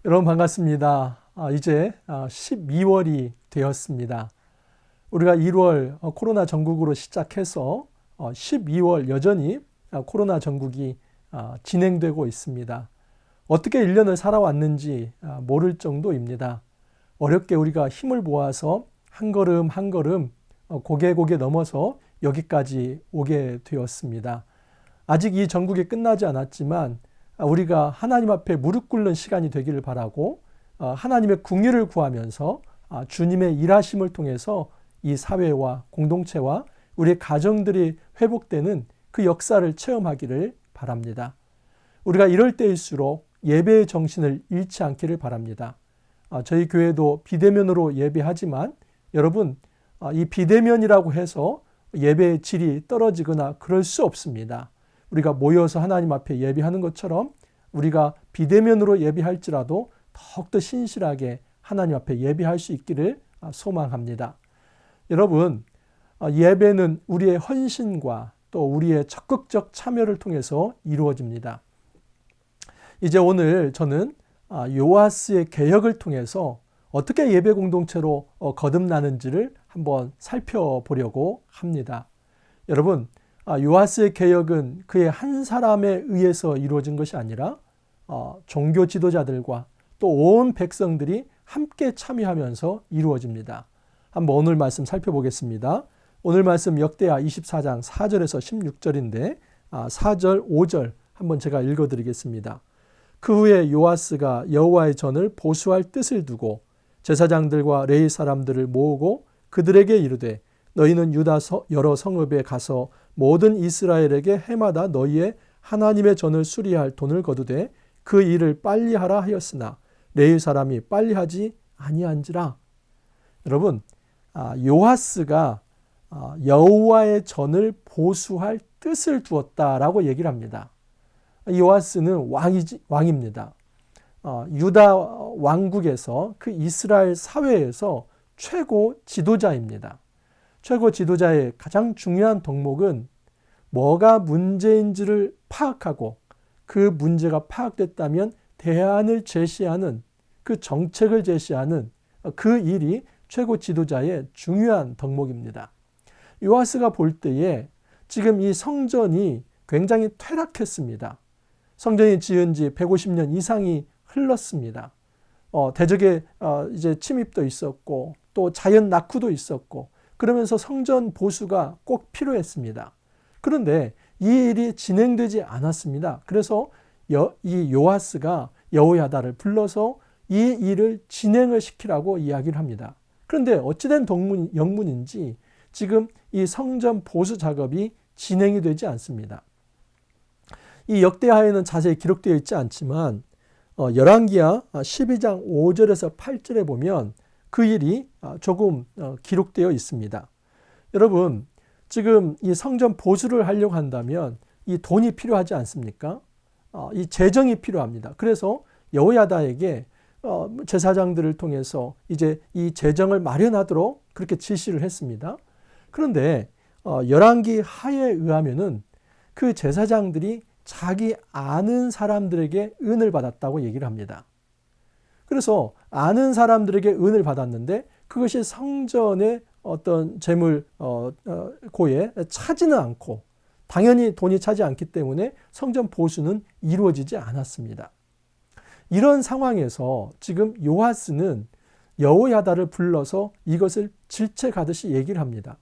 여러분 반갑습니다. 이제 12월이 되었습니다. 우리가 1월 코로나 전국으로 시작해서 12월 여전히 코로나 전국이 진행되고 있습니다. 어떻게 1년을 살아왔는지 모를 정도입니다. 어렵게 우리가 힘을 모아서 한 걸음 한 걸음 고개 넘어서 여기까지 오게 되었습니다. 아직 이 전국이 끝나지 않았지만 우리가 하나님 앞에 무릎 꿇는 시간이 되기를 바라고 하나님의 궁유를 구하면서 주님의 일하심을 통해서 이 사회와 공동체와 우리의 가정들이 회복되는 그 역사를 체험하기를 바랍니다. 우리가 이럴 때일수록 예배의 정신을 잃지 않기를 바랍니다. 저희 교회도 비대면으로 예배하지만 여러분 이 비대면이라고 해서 예배의 질이 떨어지거나 그럴 수 없습니다. 우리가 모여서 하나님 앞에 예배하는 것처럼 우리가 비대면으로 예배할지라도 더욱더 신실하게 하나님 앞에 예배할 수 있기를 소망합니다. 여러분, 예배는 우리의 헌신과 또 우리의 적극적 참여를 통해서 이루어집니다. 이제 오늘 저는 요아스의 개혁을 통해서 어떻게 예배 공동체로 거듭나는지를 한번 살펴보려고 합니다. 여러분, 요아스의 개혁은 그의 한 사람에 의해서 이루어진 것이 아니라 종교 지도자들과 또 온 백성들이 함께 참여하면서 이루어집니다. 한번 오늘 말씀 살펴보겠습니다. 오늘 말씀 역대하 24장 4절에서 16절인데 4절, 5절 한번 제가 읽어드리겠습니다. 그 후에 요아스가 여호와의 전을 보수할 뜻을 두고 제사장들과 레위 사람들을 모으고 그들에게 이르되 너희는 유다 여러 성읍에 가서 모든 이스라엘에게 해마다 너희의 하나님의 전을 수리할 돈을 거두되 그 일을 빨리 하라 하였으나 레위 사람이 빨리 하지 아니한지라. 여러분, 요아스가 여호와의 전을 보수할 뜻을 두었다라고 얘기를 합니다. 요아스는 왕입니다. 유다 왕국에서 그 이스라엘 사회에서 최고 지도자입니다. 최고 지도자의 가장 중요한 덕목은 뭐가 문제인지를 파악하고 그 문제가 파악됐다면 대안을 제시하는 그 정책을 제시하는 그 일이 최고 지도자의 중요한 덕목입니다. 요아스가 볼 때에 지금 이 성전이 굉장히 퇴락했습니다. 성전이 지은 지 150년 이상이 흘렀습니다. 대적의 이제 침입도 있었고 또 자연 낙후도 있었고 그러면서 성전 보수가 꼭 필요했습니다. 그런데 이 일이 진행되지 않았습니다. 그래서 이 요아스가 여호야다를 불러서 이 일을 진행을 시키라고 이야기를 합니다. 그런데 어찌된 영문인지 지금 이 성전 보수 작업이 진행이 되지 않습니다. 이 역대하에는 자세히 기록되어 있지 않지만 열왕기하 12장 5절에서 8절에 보면 그 일이 조금 기록되어 있습니다. 여러분, 지금 이 성전 보수를 하려고 한다면 이 돈이 필요하지 않습니까? 이 재정이 필요합니다. 그래서 여호야다에게 제사장들을 통해서 이제 이 재정을 마련하도록 그렇게 지시를 했습니다. 그런데 열왕기 하에 의하면은 그 제사장들이 자기 아는 사람들에게 은을 받았다고 얘기를 합니다. 그래서 아는 사람들에게 은을 받았는데 그것이 성전의 어떤 재물 고에 차지는 않고 당연히 돈이 차지 않기 때문에 성전 보수는 이루어지지 않았습니다. 이런 상황에서 지금 요아스는 여호야다를 불러서 이것을 질책하듯이 얘기를 합니다.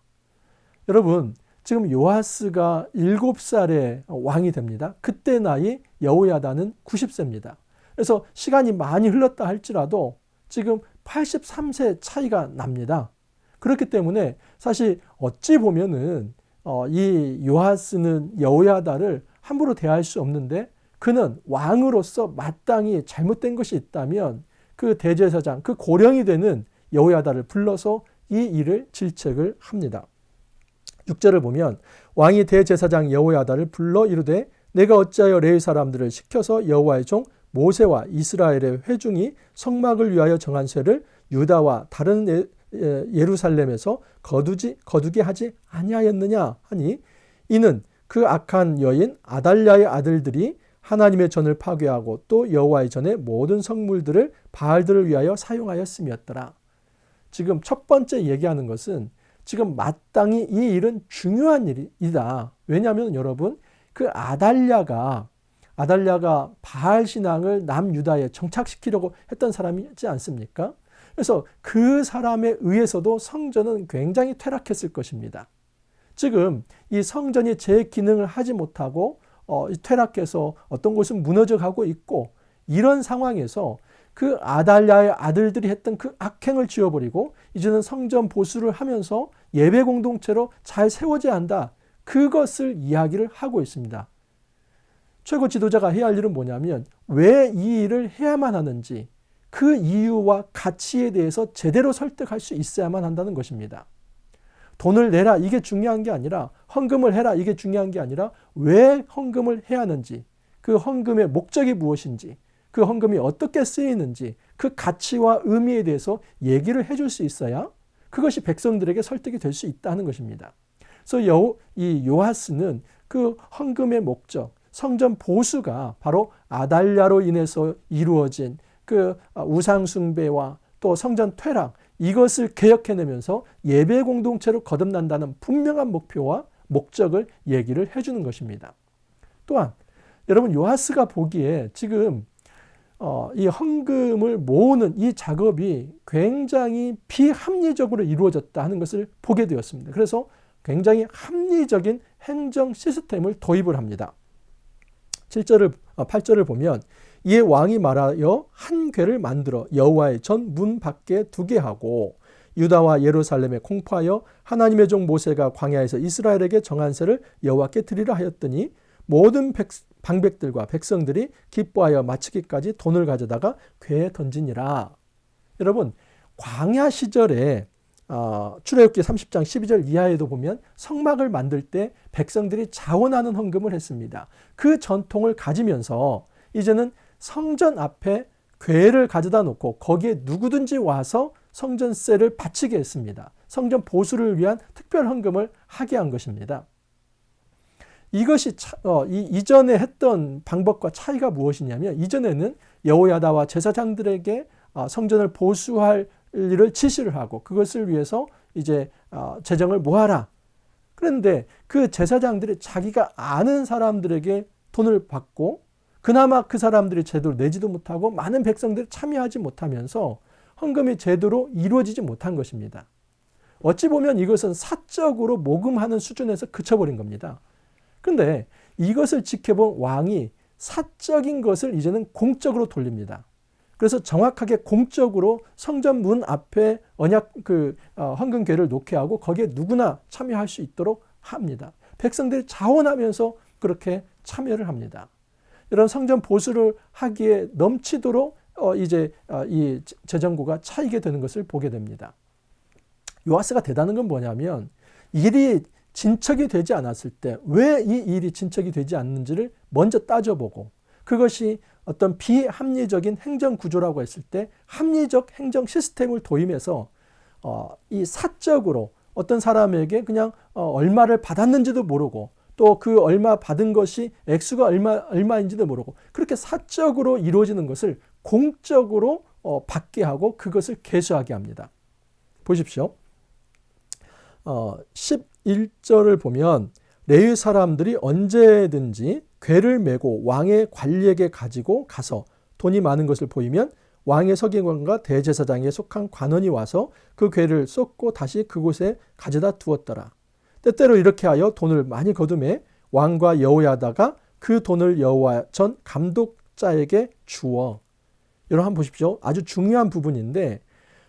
여러분, 지금 요아스가 7살의 왕이 됩니다. 그때 나이 여호야다는 90세입니다. 그래서 시간이 많이 흘렀다 할지라도 지금 83세 차이가 납니다. 그렇기 때문에 사실 어찌 보면은 이 요아스는 여호야다를 함부로 대할 수 없는데 그는 왕으로서 마땅히 잘못된 것이 있다면 그 대제사장, 그 고령이 되는 여호야다를 불러서 이 일을 질책을 합니다. 6절을 보면 왕이 대제사장 여호야다를 불러 이르되 내가 어찌하여 레위 사람들을 시켜서 여호와의 종 모세와 이스라엘의 회중이 성막을 위하여 정한 쇠를 유다와 다른 예루살렘에서 거두게 하지 아니하였느냐 하니 이는 그 악한 여인 아달랴의 아들들이 하나님의 전을 파괴하고 또 여호와의 전의 모든 성물들을 바알들을 위하여 사용하였음이었더라. 지금 첫 번째 얘기하는 것은 지금 마땅히 이 일은 중요한 일이다. 왜냐하면 여러분 그 아달랴가 바알 신앙을 남유다에 정착시키려고 했던 사람이지 않습니까? 그래서 그 사람에 의해서도 성전은 굉장히 퇴락했을 것입니다. 지금 이 성전이 제 기능을 하지 못하고 퇴락해서 어떤 곳은 무너져가고 있고 이런 상황에서 그 아달랴의 아들들이 했던 그 악행을 지워버리고 이제는 성전 보수를 하면서 예배 공동체로 잘 세워져야 한다. 그것을 이야기를 하고 있습니다. 최고 지도자가 해야 할 일은 뭐냐면 왜 이 일을 해야만 하는지 그 이유와 가치에 대해서 제대로 설득할 수 있어야만 한다는 것입니다. 돈을 내라 이게 중요한 게 아니라 헌금을 해라 이게 중요한 게 아니라 왜 헌금을 해야 하는지 그 헌금의 목적이 무엇인지 그 헌금이 어떻게 쓰이는지 그 가치와 의미에 대해서 얘기를 해줄 수 있어야 그것이 백성들에게 설득이 될 수 있다는 것입니다. 그래서 이 요아스는 그 헌금의 목적 성전 보수가 바로 아달랴로 인해서 이루어진 그 우상 숭배와 또 성전 퇴락 이것을 개혁해내면서 예배 공동체로 거듭난다는 분명한 목표와 목적을 얘기를 해주는 것입니다. 또한 여러분 요아스가 보기에 지금 이 헌금을 모으는 이 작업이 굉장히 비합리적으로 이루어졌다 하는 것을 보게 되었습니다. 그래서 굉장히 합리적인 행정 시스템을 도입을 합니다. 8절을 보면 이에 왕이 말하여 한 궤를 만들어 여호와의 전 문 밖에 두게 하고 유다와 예루살렘에 공포하여 하나님의 종 모세가 광야에서 이스라엘에게 정한 세를 여호와께 드리라 하였더니 모든 방백들과 백성들이 기뻐하여 마치기까지 돈을 가져다가 궤에 던지니라. 여러분 광야 시절에 출애굽기 30장 12절 이하에도 보면 성막을 만들 때 백성들이 자원하는 헌금을 했습니다. 그 전통을 가지면서 이제는 성전 앞에 궤를 가져다 놓고 거기에 누구든지 와서 성전세를 바치게 했습니다. 성전 보수를 위한 특별 헌금을 하게 한 것입니다. 이것이 이전에 했던 방법과 차이가 무엇이냐면 이전에는 여호야다와 제사장들에게 성전을 보수할 일을 지시를 하고 그것을 위해서 이제 재정을 모아라. 그런데 그 제사장들이 자기가 아는 사람들에게 돈을 받고 그나마 그 사람들이 제대로 내지도 못하고 많은 백성들이 참여하지 못하면서 헌금이 제대로 이루어지지 못한 것입니다. 어찌 보면 이것은 사적으로 모금하는 수준에서 그쳐버린 겁니다. 그런데 이것을 지켜본 왕이 사적인 것을 이제는 공적으로 돌립니다. 그래서 정확하게 공적으로 성전 문 앞에 헌금궤를 놓게 하고 거기에 누구나 참여할 수 있도록 합니다. 백성들이 자원하면서 그렇게 참여를 합니다. 이런 성전 보수를 하기에 넘치도록 이 재정고가 차이게 되는 것을 보게 됩니다. 요아스가 대단한 건 뭐냐면 일이 진척이 되지 않았을 때 왜 이 일이 진척이 되지 않는지를 먼저 따져보고 그것이 어떤 비합리적인 행정 구조라고 했을 때 합리적 행정 시스템을 도입해서 이 사적으로 어떤 사람에게 그냥 얼마를 받았는지도 모르고 또 그 얼마 받은 것이 액수가 얼마인지도 모르고 그렇게 사적으로 이루어지는 것을 공적으로 받게 하고 그것을 계수하게 합니다. 보십시오. 11절을 보면 레위 사람들이 언제든지 궤를 메고 왕의 관리에게 가지고 가서 돈이 많은 것을 보이면 왕의 서기관과 대제사장에 속한 관원이 와서 그 궤를 쏟고 다시 그곳에 가져다 두었더라. 때때로 이렇게 하여 돈을 많이 거두매 왕과 여호야다가 그 돈을 여호와 전 감독자에게 주어. 여러분 한번 보십시오. 아주 중요한 부분인데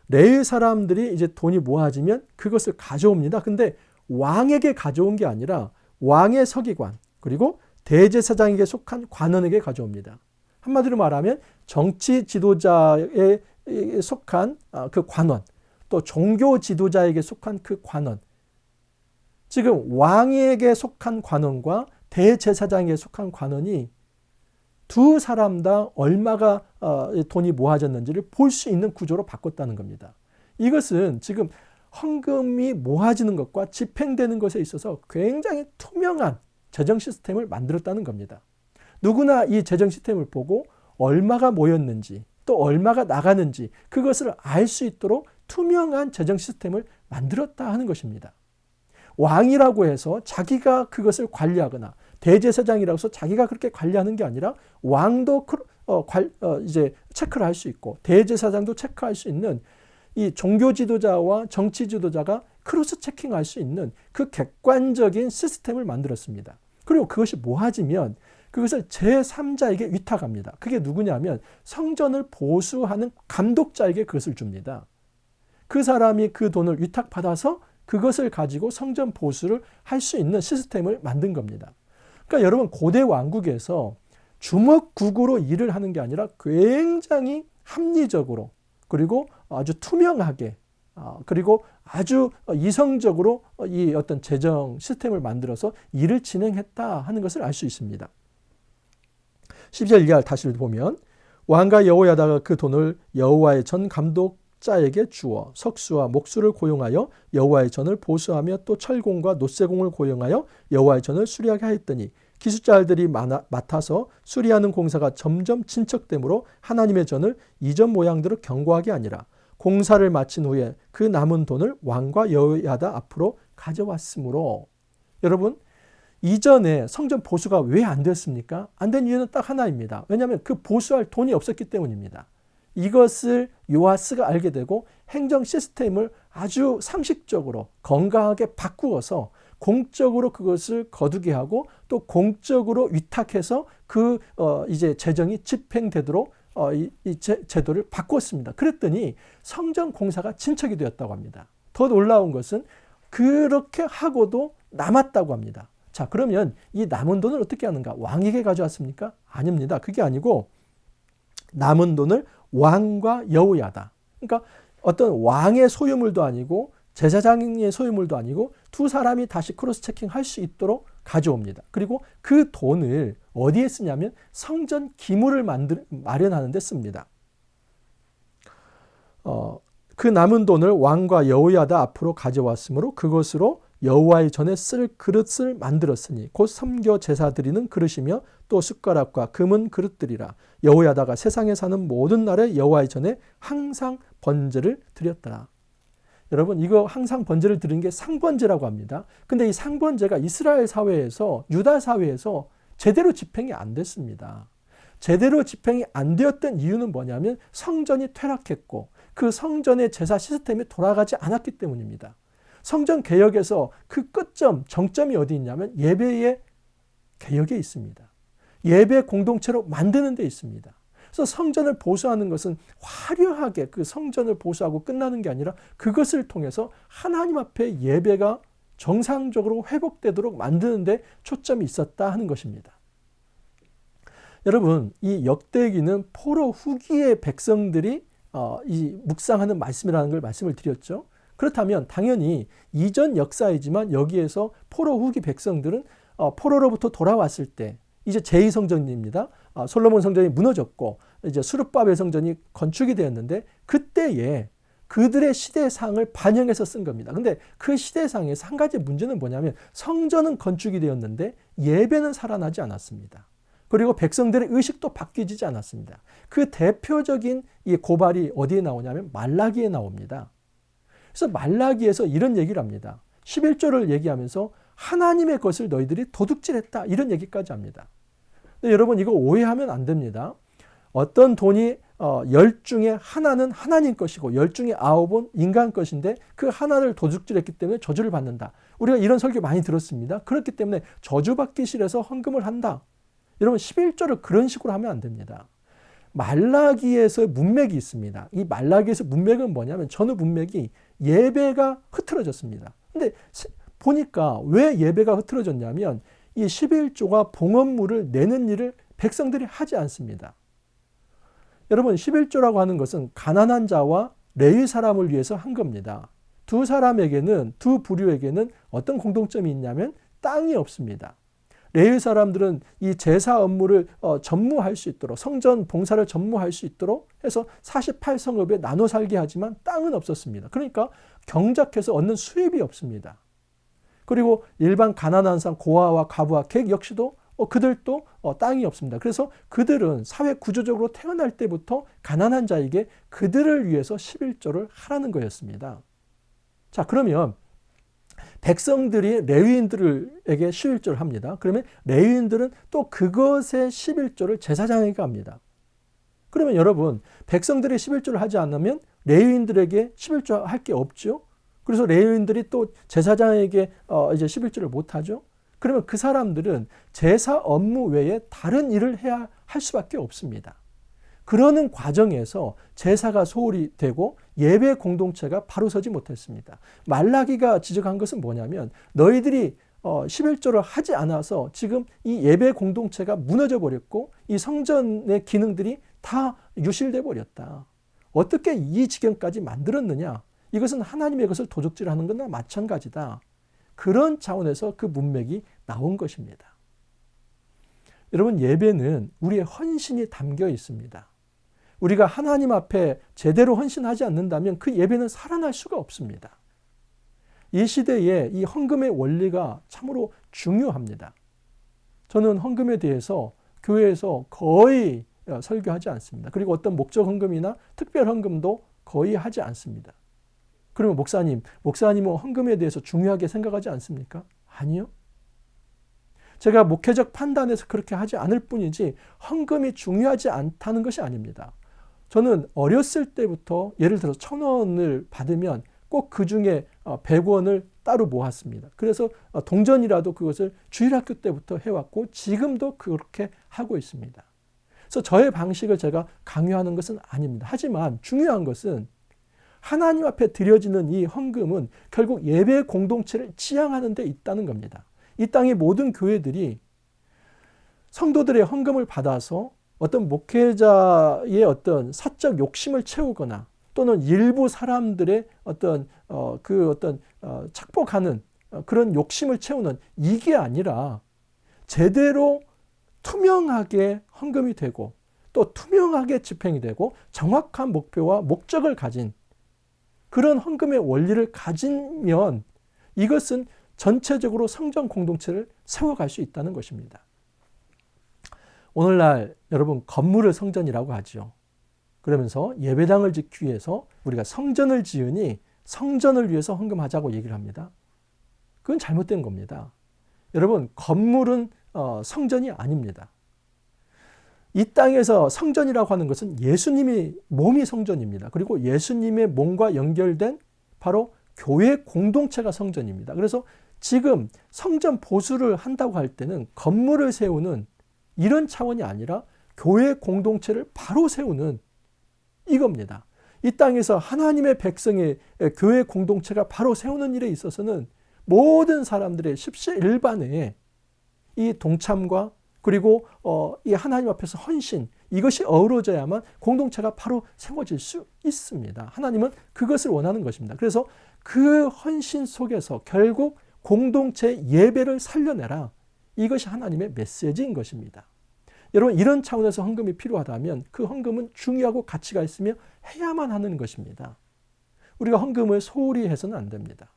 레위 사람들이 이제 돈이 모아지면 그것을 가져옵니다. 근데 왕에게 가져온 게 아니라 왕의 서기관 그리고 대제사장에게 속한 관원에게 가져옵니다. 한마디로 말하면 정치 지도자에 속한 그 관원 또 종교 지도자에게 속한 그 관원 지금 왕에게 속한 관원과 대제사장에게 속한 관원이 두 사람 다 얼마가 돈이 모아졌는지를 볼 수 있는 구조로 바꿨다는 겁니다. 이것은 지금 헌금이 모아지는 것과 집행되는 것에 있어서 굉장히 투명한 재정 시스템을 만들었다는 겁니다. 누구나 이 재정 시스템을 보고 얼마가 모였는지 또 얼마가 나가는지 그것을 알 수 있도록 투명한 재정 시스템을 만들었다 하는 것입니다. 왕이라고 해서 자기가 그것을 관리하거나 대제사장이라고 해서 자기가 그렇게 관리하는 게 아니라 왕도 이제 체크를 할 수 있고 대제사장도 체크할 수 있는 이 종교 지도자와 정치 지도자가 크로스 체킹할 수 있는 그 객관적인 시스템을 만들었습니다. 그리고 그것이 모아지면 그것을 제3자에게 위탁합니다. 그게 누구냐면 성전을 보수하는 감독자에게 그것을 줍니다. 그 사람이 그 돈을 위탁받아서 그것을 가지고 성전 보수를 할 수 있는 시스템을 만든 겁니다. 그러니까 여러분 고대 왕국에서 주먹국으로 일을 하는 게 아니라 굉장히 합리적으로 그리고 아주 투명하게 그리고 아주 이성적으로 이 어떤 재정 시스템을 만들어서 일을 진행했다 하는 것을 알 수 있습니다. 12절 이하를 다시 보면 왕과 여호야다가 그 돈을 여호와의 전 감독자에게 주어 석수와 목수를 고용하여 여호와의 전을 보수하며 또 철공과 놋쇠공을 고용하여 여호와의 전을 수리하게 하였더니 기술자들이 맡아서 수리하는 공사가 점점 진척되므로 하나님의 전을 이전 모양대로 견고하게 아니라 공사를 마친 후에 그 남은 돈을 왕과 여호야다 앞으로 가져왔으므로. 여러분, 이전에 성전 보수가 왜 안 됐습니까? 안 된 이유는 딱 하나입니다. 왜냐하면 그 보수할 돈이 없었기 때문입니다. 이것을 요아스가 알게 되고 행정 시스템을 아주 상식적으로 건강하게 바꾸어서 공적으로 그것을 거두게 하고 또 공적으로 위탁해서 이제 재정이 집행되도록 이 제도를 바꾸었습니다. 그랬더니 성전 공사가 진척이 되었다고 합니다. 더 놀라운 것은 그렇게 하고도 남았다고 합니다. 자, 그러면 이 남은 돈을 어떻게 하는가? 왕에게 가져왔습니까? 아닙니다. 그게 아니고 남은 돈을 왕과 여호야다. 그러니까 어떤 왕의 소유물도 아니고 제사장의 소유물도 아니고 두 사람이 다시 크로스 체킹할 수 있도록 가져옵니다. 그리고 그 돈을 어디에 쓰냐면 성전 기물을 마련하는 데 씁니다. 그 남은 돈을 왕과 여호야다 앞으로 가져왔으므로 그것으로 여호와의 전에 쓸 그릇을 만들었으니 곧 섬겨 제사 드리는 그릇이며 또 숟가락과 금은 그릇들이라. 여호야다가 세상에 사는 모든 날에 여호와의 전에 항상 번제를 드렸더라. 여러분, 이거 항상 번제를 드리는 게 상번제라고 합니다. 근데 이 상번제가 이스라엘 사회에서 유다 사회에서 제대로 집행이 안 됐습니다. 제대로 집행이 안 되었던 이유는 뭐냐면 성전이 퇴락했고 그 성전의 제사 시스템이 돌아가지 않았기 때문입니다. 성전 개혁에서 그 끝점, 정점이 어디 있냐면 예배의 개혁에 있습니다. 예배 공동체로 만드는 데 있습니다. 그래서 성전을 보수하는 것은 화려하게 그 성전을 보수하고 끝나는 게 아니라 그것을 통해서 하나님 앞에 예배가 정상적으로 회복되도록 만드는 데 초점이 있었다 하는 것입니다. 여러분, 이 역대기는 포로 후기의 백성들이 이 묵상하는 말씀이라는 걸 말씀을 드렸죠. 그렇다면 당연히 이전 역사이지만 여기에서 포로 후기 백성들은 포로로부터 돌아왔을 때 이제 제2성전입니다. 솔로몬 성전이 무너졌고 이제 수르바벨 성전이 건축이 되었는데 그때에 그들의 시대상을 반영해서 쓴 겁니다. 근데 그 시대상에서 한 가지 문제는 뭐냐면 성전은 건축이 되었는데 예배는 살아나지 않았습니다. 그리고 백성들의 의식도 바뀌지 않았습니다. 그 대표적인 이 고발이 어디에 나오냐면 말라기에 나옵니다. 그래서 말라기에서 이런 얘기를 합니다. 11조를 얘기하면서 하나님의 것을 너희들이 도둑질했다 이런 얘기까지 합니다. 근데 여러분 이거 오해하면 안 됩니다. 어떤 돈이 10 중에 하나는 하나님 것이고 10 중에 9은 인간 것인데 그 하나를 도둑질했기 때문에 저주를 받는다. 우리가 이런 설교 많이 들었습니다. 그렇기 때문에 저주받기 싫어서 헌금을 한다. 여러분 11조를 그런 식으로 하면 안 됩니다. 말라기에서 문맥이 있습니다. 이 말라기에서 문맥은 뭐냐면 전후 문맥이 예배가 흐트러졌습니다. 근데 보니까 왜 예배가 흐트러졌냐면 이 11조가 봉헌물을 내는 일을 백성들이 하지 않습니다. 여러분 11조라고 하는 것은 가난한 자와 레위 사람을 위해서 한 겁니다. 두 사람에게는 두 부류에게는 어떤 공통점이 있냐면 땅이 없습니다. 레위 사람들은 이 제사 업무를 전무할 수 있도록 성전 봉사를 전무할 수 있도록 해서 48성읍에 나눠 살게 하지만 땅은 없었습니다. 그러니까 경작해서 얻는 수입이 없습니다. 그리고 일반 가난한 사람 고아와 과부와 객 역시도 그들도 땅이 없습니다. 그래서 그들은 사회 구조적으로 태어날 때부터 가난한 자에게 그들을 위해서 11조를 하라는 거였습니다. 자, 그러면 백성들이 레위인들에게 11조를 합니다. 그러면 레위인들은 또 그것의 11조를 제사장에게 합니다. 그러면 여러분, 백성들이 11조를 하지 않으면 레위인들에게 11조 할 게 없죠. 그래서 레위인들이 또 제사장에게 이제 11조를 못 하죠. 그러면 그 사람들은 제사 업무 외에 다른 일을 해야 할 수밖에 없습니다. 그러는 과정에서 제사가 소홀히 되고 예배 공동체가 바로 서지 못했습니다. 말라기가 지적한 것은 뭐냐면 너희들이 11조를 하지 않아서 지금 이 예배 공동체가 무너져 버렸고 이 성전의 기능들이 다 유실돼 버렸다. 어떻게 이 지경까지 만들었느냐? 이것은 하나님의 것을 도적질하는 것과 마찬가지다. 그런 차원에서 그 문맥이 나온 것입니다. 여러분, 예배는 우리의 헌신이 담겨 있습니다. 우리가 하나님 앞에 제대로 헌신하지 않는다면 그 예배는 살아날 수가 없습니다. 이 시대에 이 헌금의 원리가 참으로 중요합니다. 저는 헌금에 대해서 교회에서 거의 설교하지 않습니다. 그리고 어떤 목적 헌금이나 특별 헌금도 거의 하지 않습니다. 그러면 목사님은 헌금에 대해서 중요하게 생각하지 않습니까? 아니요. 제가 목회적 판단에서 그렇게 하지 않을 뿐이지 헌금이 중요하지 않다는 것이 아닙니다. 저는 어렸을 때부터 예를 들어서 1,000원을 받으면 꼭 그 중에 100원을 따로 모았습니다. 그래서 동전이라도 그것을 주일학교 때부터 해왔고 지금도 그렇게 하고 있습니다. 그래서 저의 방식을 제가 강요하는 것은 아닙니다. 하지만 중요한 것은 하나님 앞에 드려지는 이 헌금은 결국 예배 공동체를 지향하는 데 있다는 겁니다. 이 땅의 모든 교회들이 성도들의 헌금을 받아서 어떤 목회자의 어떤 사적 욕심을 채우거나 또는 일부 사람들의 어떤 착복하는 그런 욕심을 채우는 이게 아니라 제대로 투명하게 헌금이 되고 또 투명하게 집행이 되고 정확한 목표와 목적을 가진 그런 헌금의 원리를 가지면 이것은 전체적으로 성전 공동체를 세워갈 수 있다는 것입니다. 오늘날 여러분 건물을 성전이라고 하죠. 그러면서 예배당을 짓기 위해서 우리가 성전을 지으니 성전을 위해서 헌금하자고 얘기를 합니다. 그건 잘못된 겁니다. 여러분 건물은 성전이 아닙니다. 이 땅에서 성전이라고 하는 것은 예수님이 몸이 성전입니다. 그리고 예수님의 몸과 연결된 바로 교회 공동체가 성전입니다. 그래서 지금 성전 보수를 한다고 할 때는 건물을 세우는 이런 차원이 아니라 교회 공동체를 바로 세우는 이겁니다. 이 땅에서 하나님의 백성의 교회 공동체가 바로 세우는 일에 있어서는 모든 사람들의 십시일반에 이 동참과 그리고 이 하나님 앞에서 헌신 이것이 어우러져야만 공동체가 바로 세워질 수 있습니다. 하나님은 그것을 원하는 것입니다. 그래서 그 헌신 속에서 결국 공동체 예배를 살려내라. 이것이 하나님의 메시지인 것입니다. 여러분 이런 차원에서 헌금이 필요하다면 그 헌금은 중요하고 가치가 있으며 해야만 하는 것입니다. 우리가 헌금을 소홀히 해서는 안 됩니다.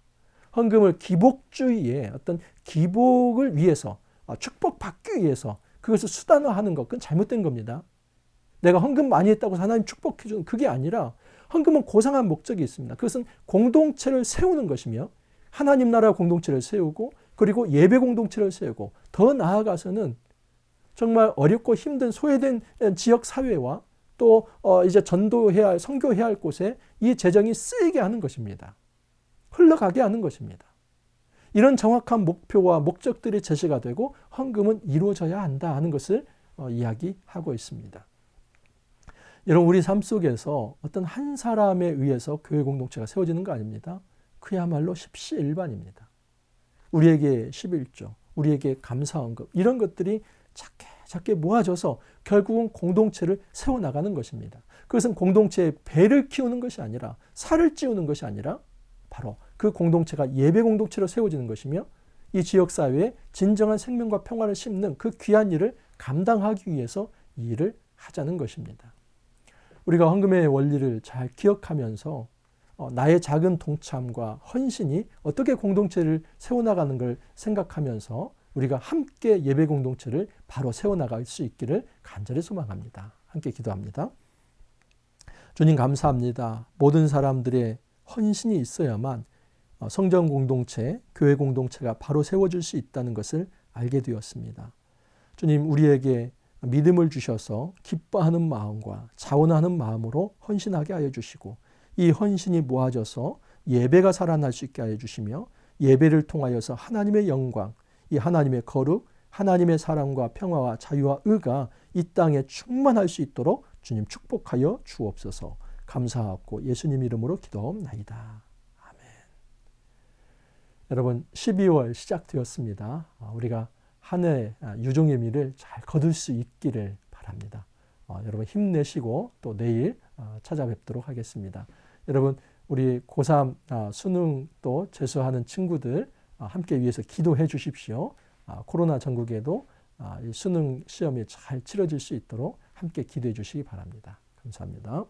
헌금을 기복주의의 어떤 기복을 위해서 축복받기 위해서 그것을 수단화하는 것, 그건 잘못된 겁니다. 내가 헌금 많이 했다고 하나님 축복해 주는 그게 아니라 헌금은 고상한 목적이 있습니다. 그것은 공동체를 세우는 것이며 하나님 나라 공동체를 세우고 그리고 예배 공동체를 세우고 더 나아가서는 정말 어렵고 힘든 소외된 지역 사회와 또 이제 전도해야 할, 선교해야 할 곳에 이 재정이 쓰이게 하는 것입니다. 흘러가게 하는 것입니다. 이런 정확한 목표와 목적들이 제시가 되고 헌금은 이루어져야 한다 하는 것을 이야기하고 있습니다. 여러분 우리 삶 속에서 어떤 한 사람에 의해서 교회 공동체가 세워지는 거 아닙니다. 그야말로 십시일반입니다. 우리에게 11조, 우리에게 감사헌금 이런 것들이 작게 모아져서 결국은 공동체를 세워나가는 것입니다. 그것은 공동체의 배를 키우는 것이 아니라 살을 찌우는 것이 아니라 바로 그 공동체가 예배 공동체로 세워지는 것이며 이 지역사회에 진정한 생명과 평화를 심는 그 귀한 일을 감당하기 위해서 이 일을 하자는 것입니다. 우리가 헌금의 원리를 잘 기억하면서 나의 작은 동참과 헌신이 어떻게 공동체를 세워나가는 걸 생각하면서 우리가 함께 예배 공동체를 바로 세워나갈 수 있기를 간절히 소망합니다. 함께 기도합니다. 주님 감사합니다. 모든 사람들의 헌신이 있어야만 성전 공동체, 교회 공동체가 바로 세워질 수 있다는 것을 알게 되었습니다. 주님, 우리에게 믿음을 주셔서 기뻐하는 마음과 자원하는 마음으로 헌신하게 하여 주시고, 이 헌신이 모아져서 예배가 살아날 수 있게 하여 주시며, 예배를 통하여서 하나님의 영광, 이 하나님의 거룩, 하나님의 사랑과 평화와 자유와 의가 이 땅에 충만할 수 있도록 주님 축복하여 주옵소서. 감사하고 예수님 이름으로 기도하옵나이다. 아멘. 여러분, 12월 시작되었습니다. 우리가 한 해 유종의 미를 잘 거둘 수 있기를 바랍니다. 여러분 힘내시고 또 내일 찾아뵙도록 하겠습니다. 여러분, 우리 고3 수능 또 재수하는 친구들 함께 위해서 기도해 주십시오. 코로나 전국에도 이 수능 시험이 잘 치러질 수 있도록 함께 기도해 주시기 바랍니다. 감사합니다.